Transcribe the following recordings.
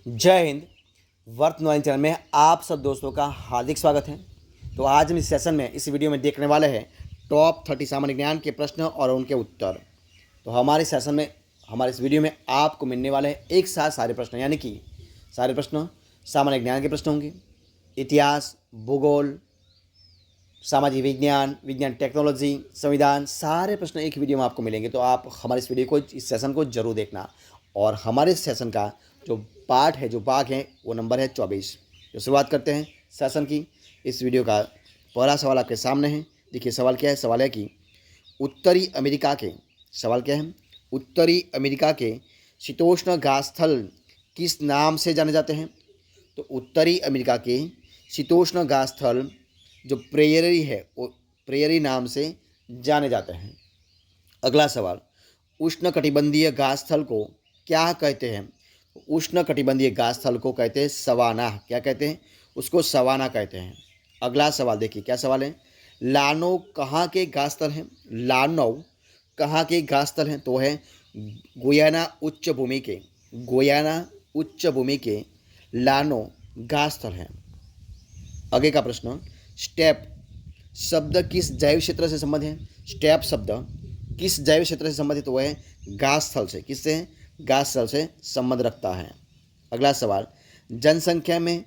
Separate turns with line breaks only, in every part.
जय Hind. Worth knowledge channel में आप सब दोस्तों का हार्दिक स्वागत है। तो आज हम इस सेशन में इस वीडियो में देखने वाले हैं टॉप 30 सामान्य ज्ञान के प्रश्न और उनके उत्तर। तो हमारे सेशन में हमारे इस वीडियो में आपको मिलने वाले हैं एक साथ सारे प्रश्न, यानी कि सारे प्रश्न सामान्य ज्ञान के प्रश्न होंगे। इतिहास, भूगोल, सामाजिक विज्ञान, विज्ञान टेक्नोलॉजी, संविधान, सारे प्रश्न एक वीडियो में आपको मिलेंगे। तो आप हमारे इस वीडियो को, इस सेशन को जरूर देखना। और हमारे सेशन का जो पार्ट है, जो भाग है, वो नंबर है 24। तो शुरुआत करते हैं सेशन की। इस वीडियो का पहला सवाल आपके सामने है। देखिए सवाल क्या है। सवाल है कि उत्तरी अमेरिका के सवाल क्या है उत्तरी अमेरिका के शीतोष्ण घास स्थल किस नाम से जाने जाते हैं। तो उत्तरी अमेरिका के शीतोष्ण घास स्थल जो प्रेयरी है, वो प्रेयरी नाम से जाने जाते हैं। अगला सवाल, उष्णकटिबंधीय घास स्थल को क्या कहते हैं। उष्णकटिबंधीय घास स्थल को कहते हैं सवाना। क्या कहते हैं? उसको सवाना कहते हैं। अगला सवाल देखिए क्या सवाल है। लानो कहाँ के घास स्थल हैं। लानो कहाँ के घास स्थल हैं? तो है गुयाना उच्च भूमि के। गुयाना उच्च भूमि के लानो घास स्थल हैं। आगे का प्रश्न, स्टेप शब्द किस जैव क्षेत्र से संबंधित है। स्टेप शब्द किस जैव क्षेत्र से संबंधित? वो है घास स्थल से। किससे? घास स्थल से संबंध रखता है। अगला सवाल, जनसंख्या में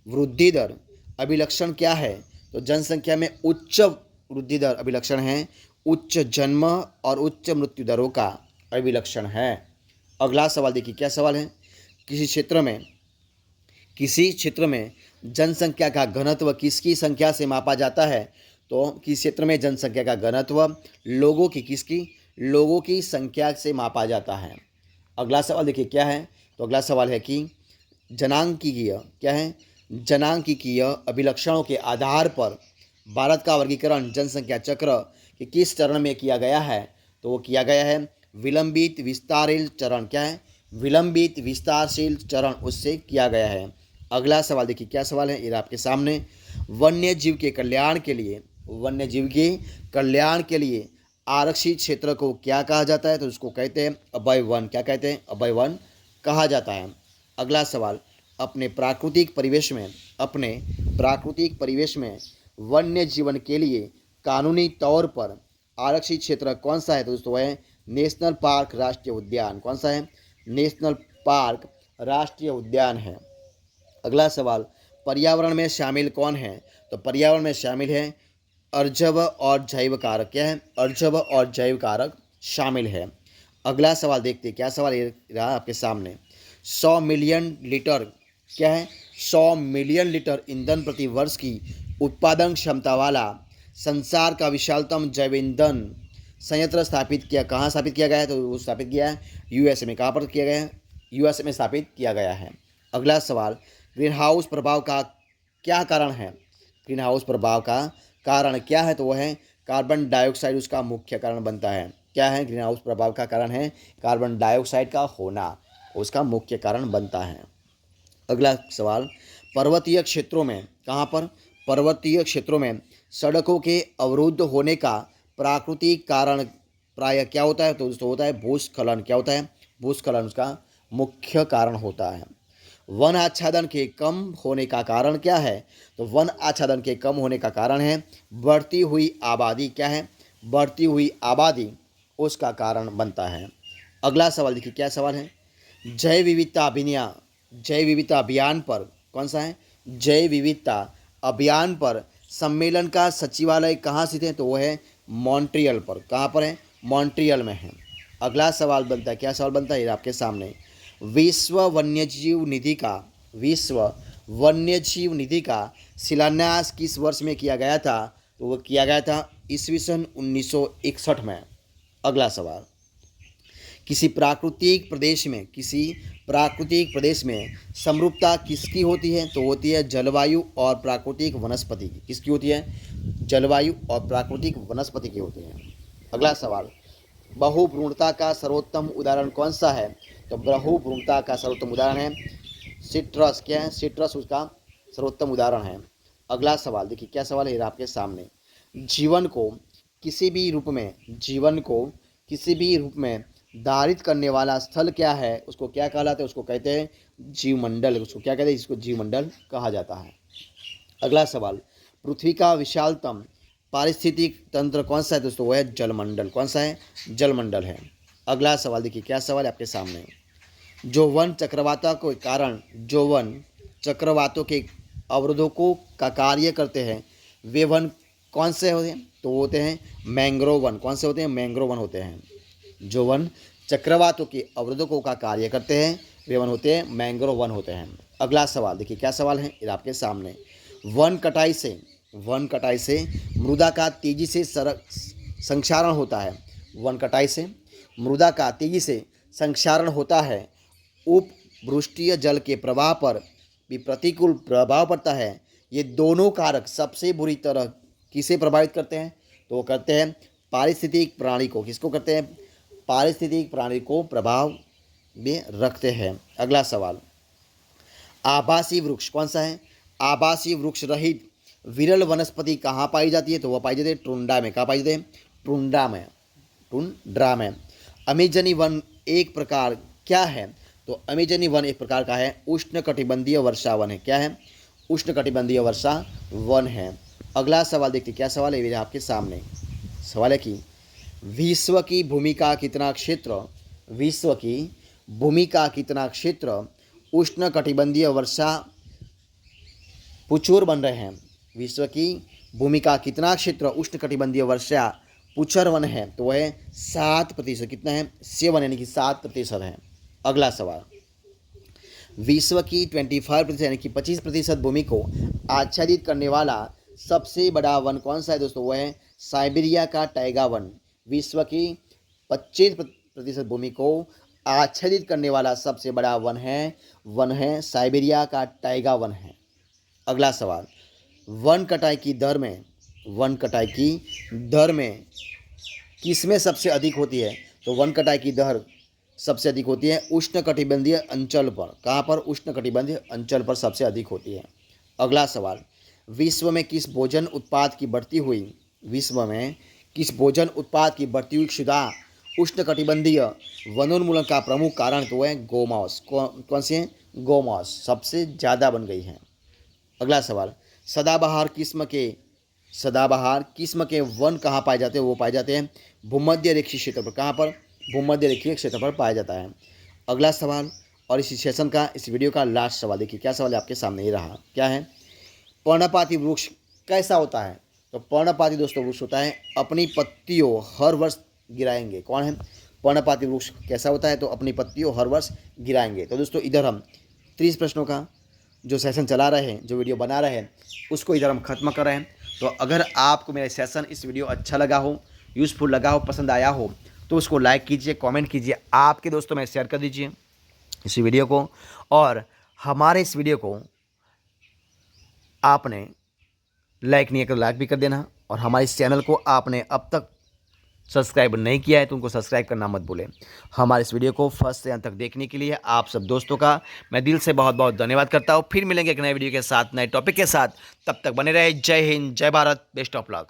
वृद्धि दर अभिलक्षण क्या है। तो जनसंख्या में उच्च वृद्धि दर अभिलक्षण है उच्च जन्म और उच्च मृत्यु दरों का अभिलक्षण है। अगला सवाल देखिए क्या सवाल है। किसी क्षेत्र में जनसंख्या का घनत्व किसकी संख्या से मापा जाता है। तो किस क्षेत्र में जनसंख्या का घनत्व लोगों की संख्या से मापा जाता है। अगला सवाल देखिए क्या है। तो अगला सवाल है कि जनांकीय अभिलक्षणों के आधार पर भारत का वर्गीकरण जनसंख्या चक्र के किस चरण में किया गया है। तो वो किया गया है विलंबित विस्तारशील चरण। क्या है? विलंबित विस्तारशील चरण, उससे किया गया है। अगला सवाल देखिए क्या सवाल है। ये आपके सामने, वन्य जीव के कल्याण के लिए आरक्षित क्षेत्र को क्या कहा जाता है। तो उसको कहते हैं अभय वन। क्या कहते हैं? अभय वन कहा जाता है। अगला सवाल, अपने प्राकृतिक परिवेश में वन्य जीवन के लिए कानूनी तौर पर आरक्षित क्षेत्र कौन सा है। तो दोस्तों है नेशनल पार्क राष्ट्रीय उद्यान। कौन सा है? नेशनल पार्क राष्ट्रीय उद्यान है। अगला सवाल, पर्यावरण में शामिल कौन है। तो पर्यावरण में शामिल है अर्जव और जैव कारक। क्या है? अर्जव और जैव कारक शामिल है। अगला सवाल देखते हैं क्या सवाल रहा आपके सामने। 100 मिलियन लीटर, क्या है? 100 मिलियन लीटर ईंधन प्रति वर्ष की उत्पादन क्षमता वाला संसार का विशालतम जैव ईंधन संयंत्र कहाँ स्थापित किया गया है। तो वो स्थापित किया है यूएसए में। कहाँ पर किया गया है? यूएसए में स्थापित किया गया है। अगला सवाल, ग्रीन हाउस प्रभाव का क्या कारण है। ग्रीन हाउस प्रभाव का कारण क्या है। तो वह है कार्बन डाइऑक्साइड, उसका मुख्य कारण बनता है। क्या है? ग्रीन हाउस प्रभाव का कारण है कार्बन डाइऑक्साइड का होना, उसका मुख्य कारण बनता है। अगला सवाल, पर्वतीय क्षेत्रों में, कहाँ पर? पर्वतीय क्षेत्रों में सड़कों के अवरुद्ध होने का प्राकृतिक कारण प्राय क्या होता है। तो दोस्तों होता है भूस्खलन। क्या होता है? भूस्खलन उसका मुख्य कारण होता है। वन आच्छादन के कम होने का कारण क्या है। तो वन आच्छादन के कम होने का कारण है बढ़ती हुई आबादी। क्या है? बढ़ती हुई आबादी उसका कारण बनता है। अगला सवाल देखिए क्या सवाल है। जैव विविधता अभियान पर, कौन सा है? जैव विविधता अभियान पर सम्मेलन का सचिवालय कहाँ स्थित है। तो वो है मॉन्ट्रियल पर। कहाँ पर है? मॉन्ट्रियल में है। अगला सवाल बनता है क्या सवाल बनता है ये आपके सामने। विश्व वन्यजीव निधि का शिलान्यास किस वर्ष में किया गया था। तो वो किया गया था ईस्वी सन 1961 में। अगला सवाल, किसी प्राकृतिक प्रदेश में समरूपता किसकी होती है। तो होती है जलवायु और प्राकृतिक वनस्पति की। किसकी होती है? जलवायु और प्राकृतिक वनस्पति की होती है। अगला सवाल, बहुभ्रूणता का सर्वोत्तम उदाहरण कौन सा है। तो बहुभ्रूणता का सर्वोत्तम उदाहरण है सिट्रस। क्या है? सिट्रस उसका सर्वोत्तम उदाहरण है। अगला सवाल देखिए क्या सवाल है आपके सामने। जीवन को किसी भी रूप में धारित करने वाला स्थल क्या है, उसको क्या कहलाते हैं, उसको कहते हैं जीवमंडल। उसको क्या कहते हैं, इसको जीवमंडल कहा जाता है। अगला सवाल, पृथ्वी का विशालतम पारिस्थितिक तंत्र कौन सा है दोस्तों, वह है जलमंडल। कौन सा है, जलमंडल है। अगला सवाल देखिए, क्या सवाल है आपके सामने, जो वन चक्रवातों के अवरोधों को का कार्य करते हैं वे वन कौन से होते हैं, तो वो होते हैं मैंग्रोव वन। कौन से होते हैं, मैंग्रोव वन होते हैं। जो वन चक्रवातों के अवरोधकों का कार्य करते हैं वे वन होते हैं मैंग्रोव वन होते हैं। अगला सवाल देखिए, क्या सवाल है ये आपके सामने, वन कटाई से मृदा का तेजी से संक्षारण होता है। वन कटाई से मृदा का तेजी से संक्षारण होता है। उपवृष्टीय जल के प्रवाह पर भी प्रतिकूल प्रभाव पड़ता है। ये दोनों कारक सबसे बुरी तरह किसे प्रभावित करते हैं, तो वो करते हैं पारिस्थितिक प्रणाली को। किसको करते हैं, पारिस्थितिक प्रणाली को प्रभाव में रखते हैं। अगला सवाल, आभासी वृक्ष कौन सा है, आभासी वृक्ष रहित विरल वनस्पति कहाँ पाई जाती है, तो वह पाई जाती है टुंड्रा में। कहाँ पाई जाती है, टुंड्रा में। अमेजनी वन एक प्रकार क्या है, तो अमेजनी वन एक प्रकार का है उष्णकटिबंधीय वर्षा वन है। क्या है, उष्णकटिबंधीय वर्षा वन है। अगला सवाल देखते क्या सवाल है, ये आपके सामने सवाल है कि विश्व की भूमि का कितना क्षेत्र उष्णकटिबंधीय वर्षा पुचूर बन रहे हैं। विश्व की भूमि का कितना क्षेत्र उष्णकटिबंधीय वर्षा पुचर वन है, तो वह 7%। कितना है, 7 यानी कि 7% है। अगला सवाल, विश्व की 25% यानी कि 25% भूमि को आच्छादित करने वाला सबसे बड़ा वन कौन सा है दोस्तों, वह है साइबेरिया का टाइगा वन। विश्व की 25% भूमि को आच्छादित करने वाला सबसे बड़ा वन है साइबेरिया का टाइगा वन है। अगला सवाल, वन कटाई की दर में किसमें सबसे अधिक होती है, तो वन कटाई की दर सबसे अधिक होती है उष्णकटिबंधीय अंचल पर। कहाँ पर, उष्णकटिबंधीय अंचल पर सबसे अधिक होती है। अगला सवाल, विश्व में किस भोजन उत्पाद की बढ़ती हुई क्षुधा उष्णकटिबंधीय वनोन्मूलन का प्रमुख कारण, तो वह गोमांस। कौन सी है, गोमांस सबसे ज़्यादा बन गई है। अगला सवाल, सदाबहार किस्म के वन कहाँ पाए जाते हैं, वो पाए जाते हैं भूमध्य रेखीय क्षेत्र पर। कहाँ पर, भूमध्य रेखीय क्षेत्र पर पाया जाता है। अगला सवाल और इस सेशन का, इस वीडियो का लास्ट सवाल देखिए, क्या सवाल है आपके सामने ये रहा, क्या है, पर्णपाती वृक्ष कैसा होता है, तो पर्णपाती दोस्तों वृक्ष होता है अपनी पत्तियों हर वर्ष गिराएंगे। कौन है, पर्णपाती वृक्ष कैसा होता है, तो अपनी पत्तियों हर वर्ष गिराएंगे। तो दोस्तों इधर हम 30 प्रश्नों का जो सेशन चला रहे हैं, जो वीडियो बना रहे हैं, उसको इधर हम खत्म कर रहे हैं। तो अगर आपको मेरा सेशन, इस वीडियो अच्छा लगा हो, यूज़फुल लगा हो, पसंद आया हो, तो उसको लाइक कीजिए, कमेंट कीजिए, आपके दोस्तों में शेयर कर दीजिए इस वीडियो को। और हमारे इस वीडियो को आपने लाइक नहीं किया तो लाइक भी कर देना। और हमारे इस चैनल को आपने अब तक सब्सक्राइब नहीं किया है तो उनको सब्सक्राइब करना मत भूलें। हमारे इस वीडियो को फर्स्ट से अंत तक देखने के लिए आप सब दोस्तों का मैं दिल से बहुत बहुत धन्यवाद करता हूँ। फिर मिलेंगे एक नए वीडियो के साथ, नए टॉपिक के साथ। तब तक बने रहे। जय हिंद, जय भारत, बेस्ट ऑफ लक।